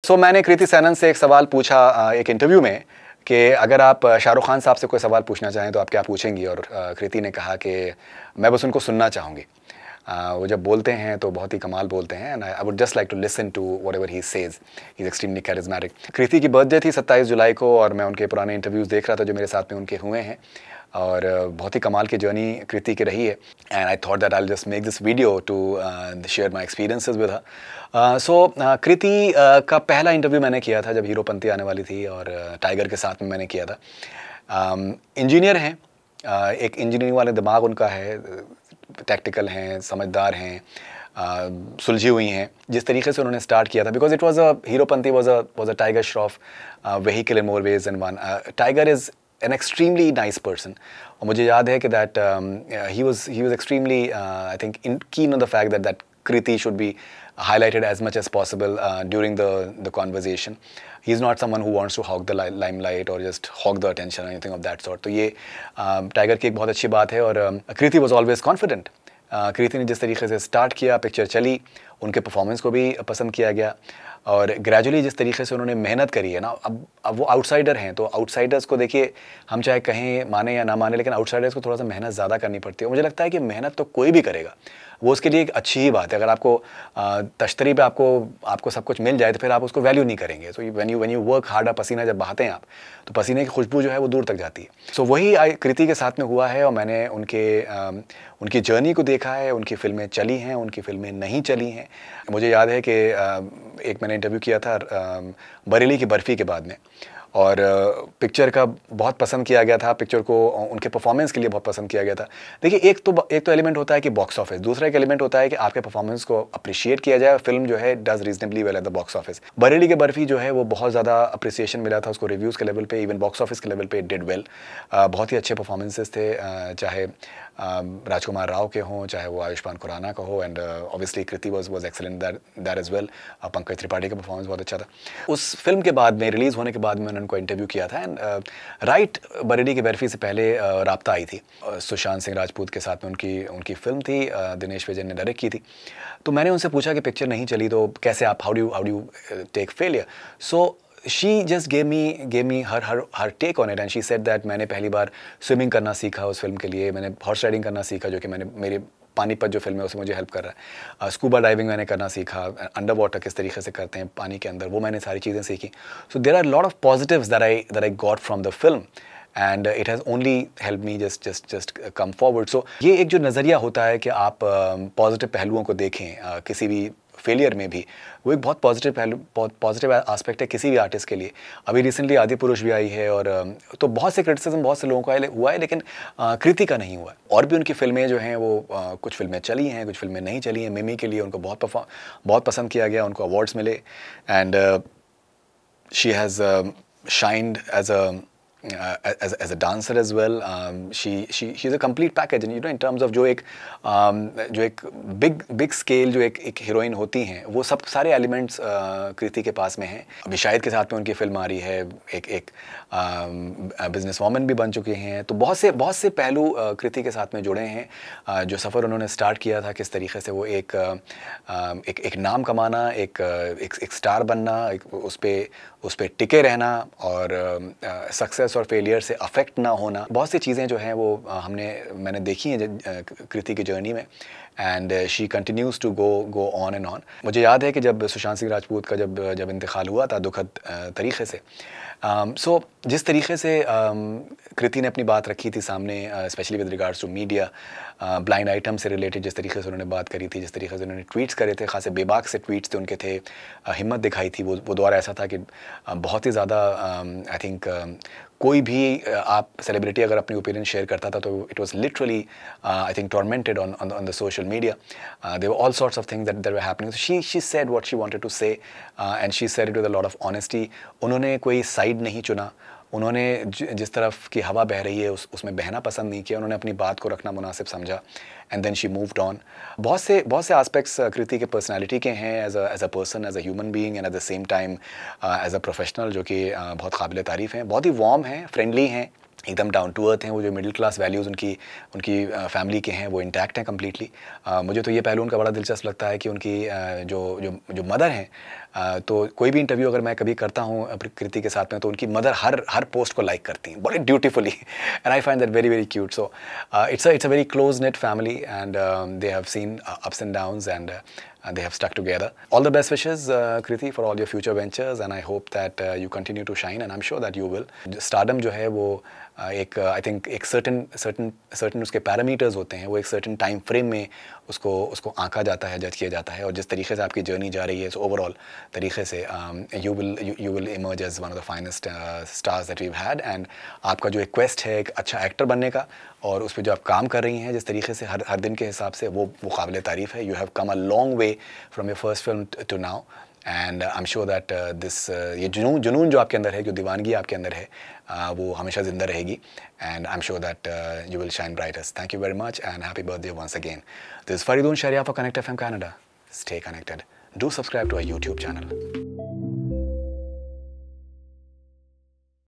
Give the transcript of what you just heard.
सो मैंने कृति सैनन से एक सवाल पूछा एक इंटरव्यू में कि अगर आप शाहरुख खान साहब से कोई सवाल पूछना चाहें तो आप क्या पूछेंगी, और कृति ने कहा कि मैं बस उनको सुनना चाहूँगी। वो जब बोलते हैं तो बहुत ही कमाल बोलते हैं, and I would just like to listen to whatever he says. He is extremely charismatic. कृति की बर्थडे थी 27 जुलाई को, और मैं उनके पुराने इंटरव्यूज़ देख रहा था जो मेरे साथ में उनके हुए हैं, और बहुत ही कमाल की जर्नी कृति की रही है। And I thought that I will just make this video to share my experiences with her. So कृति का पहला इंटरव्यू मैंने किया था जब हीरोपंती आने वाली थी, और टाइगर के साथ में मैंने किया था। इंजीनियर हैं, एक इंजीनियरिंग वाले दिमाग उनका है, टैक्टिकल हैं, समझदार हैं, सुलझी हुई हैं। जिस तरीके से उन्होंने स्टार्ट किया था, because it was Heropanti was a tiger Shroff vehicle in more ways and one. Tiger is an extremely nice person, और मुझे याद है कि that he was extremely I think keen on the fact that Kriti should be highlighted as much as possible during the conversation. He is not someone who wants to hog the limelight or just hog the attention or anything of that sort. तो ये tiger की एक बहुत अच्छी बात है, और कृति was always confident. कृति ने जिस तरीके से स्टार्ट किया, पिक्चर चली, उनके परफॉर्मेंस को भी पसंद किया गया, और ग्रेजुअली जिस तरीके से उन्होंने मेहनत करी है ना, अब वो आउटसाइडर हैं, तो आउटसाइडर्स को देखिए, हम चाहे कहें माने या ना माने, लेकिन आउटसाइडर्स को थोड़ा सा मेहनत ज़्यादा करनी पड़ती है। मुझे लगता है कि मेहनत तो कोई भी करेगा, वो उसके लिए एक अच्छी ही बात है। अगर आपको तश्तरी पे आपको सब कुछ मिल जाए तो फिर आप उसको वैल्यू नहीं करेंगे। So when you work hard, पसीना जब बहाते हैं आप, तो पसीने की खुशबू जो है वो दूर तक जाती है। सो वही कृति के साथ में हुआ है, और मैंने उनकी जर्नी को देखा है। उनकी फिल्में चली हैं, उनकी फिल्में नहीं चली हैं। मुझे याद है कि एक मैंने इंटरव्यू किया था बरेली की बर्फ़ी के बाद में, और पिक्चर का बहुत पसंद किया गया था, पिक्चर को उनके परफॉर्मेंस के लिए बहुत पसंद किया गया था। देखिए, एक तो एलिमेंट होता है कि बॉक्स ऑफिस, दूसरा एक एलिमेंट होता है कि आपके परफॉर्मेंस को अप्रिशिएट किया जाए, फिल्म जो है does reasonably well at the box office. Bareilly की बर्फ़ी जो है वो बहुत ज़्यादा अप्रिसिएशन मिला था उसको, रिव्यूज़ के लेवल पे, इवन बॉक्स ऑफिस के लेवल पे डिड वेल। बहुत ही अच्छे परफॉर्मेंसेस थे, चाहे राजकुमार राव के हों, चाहे वो आयुष्मान खुराना का हो, and obviously Kriti was excellent that as well. Pankaj Tripathi का परफॉर्मेंस बहुत अच्छा था। उस फिल्म के बाद में, रिलीज़ होने के बाद में, मैंने उनको इंटरव्यू किया था, एंड राइट बरेली की बर्फ़ी से पहले राब्ता आई थी, सुशांत सिंह राजपूत के साथ में उनकी फिल्म थी, दिनेश विजय ने डायरेक्ट की थी। तो मैंने उनसे पूछा कि पिक्चर नहीं चली तो कैसे आप, how do you take failure? So she just gave me her take on it, and she said that मैंने पहली बार स्विमिंग करना सीखा उस फिल्म के लिए, मैंने हॉर्स राइडिंग करना सीखा, जो कि मेरे पानीपत जो फिल्म है उसमें मुझे हेल्प कर रहा है। स्कूबा डाइविंग मैंने करना सीखा, अंडर वाटर किस तरीके से करते हैं पानी के अंदर, वो मैंने सारी चीज़ें सीखी। So there are lot of positives that I got from the film, and it has only help me just come forward. So ये एक जो नज़रिया होता है कि आप पॉजिटिव पहलुओं को देखें किसी भी फेलियर में भी, वो एक बहुत पॉजिटिव एस्पेक्ट है किसी भी आर्टिस्ट के लिए। अभी रिसेंटली आदिपुरुष भी आई है, और तो बहुत से क्रिटिसिज्म बहुत से लोगों का हुआ है, लेकिन कृति का नहीं हुआ है। और भी उनकी फिल्में जो हैं वो कुछ फिल्में चली हैं, कुछ फिल्में नहीं चली हैं। मिमी के लिए उनको बहुत पसंद किया गया, उनको अवार्ड्स मिले, and she has shined as a dancer as well. She's a complete package, and in terms of जो एक big scale जो एक हीरोइन होती हैं, वो सब सारे एलिमेंट्स कृति के पास में हैं। अभी शाहिद के साथ में उनकी फिल्म आ रही है, एक बिजनेस वॉमन भी बन चुकी हैं। तो बहुत से पहलू कृति के साथ में जुड़े हैं। जो सफ़र उन्होंने स्टार्ट किया था, किस तरीके से वो एक नाम कमाना, एक स्टार बनना, उस पे टिके रहना, और सक्सेस और फेलियर से अफेक्ट ना होना, बहुत सी चीज़ें जो हैं वो मैंने देखी हैं कृति की जर्नी में, and she continues to go on and on. मुझे याद है कि जब सुशांत सिंह राजपूत का जब इंतकाल हुआ था दुखद तरीके से, सो जिस तरीके से कृति ने अपनी बात रखी थी सामने, specially with regards to media, blind item से रिलेटेड जिस तरीके से उन्होंने बात करी थी, जिस तरीके से उन्होंने ट्वीट्स करे थे, खासे बेबाक से ट्वीट्स थे उनके थे, हिम्मत दिखाई थी। वो दौर ऐसा था कि बहुत ही ज़्यादा आई थिंक कोई भी आप सेलिब्रिटी अगर अपनी ओपिनियन शेयर करता था तो it was literally I think tormented on the social media. There were all sorts of things that were happening. She said what she wanted to say, and she said it with a lot of honesty. उन्होंने कोई side नहीं चुना, उन्होंने जिस तरफ की हवा बह रही है उसमें बहना पसंद नहीं किया, उन्होंने अपनी बात को रखना मुनासिब समझा, and then she moved on. बहुत से एस्पेक्ट्स कृति के पर्सनालिटी के हैं, as a person, as a human being, and at the same time as a professional, जो कि बहुत काबिल तारीफ़ हैं। बहुत ही वार्म हैं, फ्रेंडली हैं, एकदम डाउन टू अर्थ हैं, वो जो मिडिल क्लास वैल्यूज़ उनकी उनकी फैमिली के हैं वो इंटैक्ट हैं कम्प्लीटली। मुझे तो ये पहलू उनका बड़ा दिलचस्प लगता है कि उनकी जो जो जो मदर हैं, तो कोई भी इंटरव्यू अगर मैं कभी करता हूँ कृति के साथ में, तो उनकी मदर हर हर पोस्ट को लाइक करती हैं बड़े dutifully and I find that very very cute. So it's a very close knit family and they have seen ups and downs and they have stuck together. All the best wishes, Kriti, for all your future ventures, and I hope that you continue to shine, and I'm sure that you will. Stardom जो है वो एक I think एक certain उसके parameters होते हैं, वो एक सर्टन टाइम फ्रेम में उसको आंका जाता है, जज किया जाता है, और जिस तरीके से आपकी जर्नी जा रही है ओवरऑल तरीके से you will emerge as one of the finest stars that we've had. And आपका जो एक क्वेस्ट है एक अच्छा एक्टर बनने का, और उस पर जो आप काम कर रही हैं जिस तरीके से हर दिन के हिसाब से, वो काबिल तारीफ़ है। You have come a long way from your first film to now, and I am sure that this ये जुनून जो आपके अंदर है, जो दीवानगी आपके अंदर है, वो हमेशा ज़िंदा रहेगी, and I am sure that you will shine brighters. Thank you very much and happy birthday once again. This is Faridoon Shahriyar for connect FM Canada. Stay connected. Do subscribe to our YouTube channel.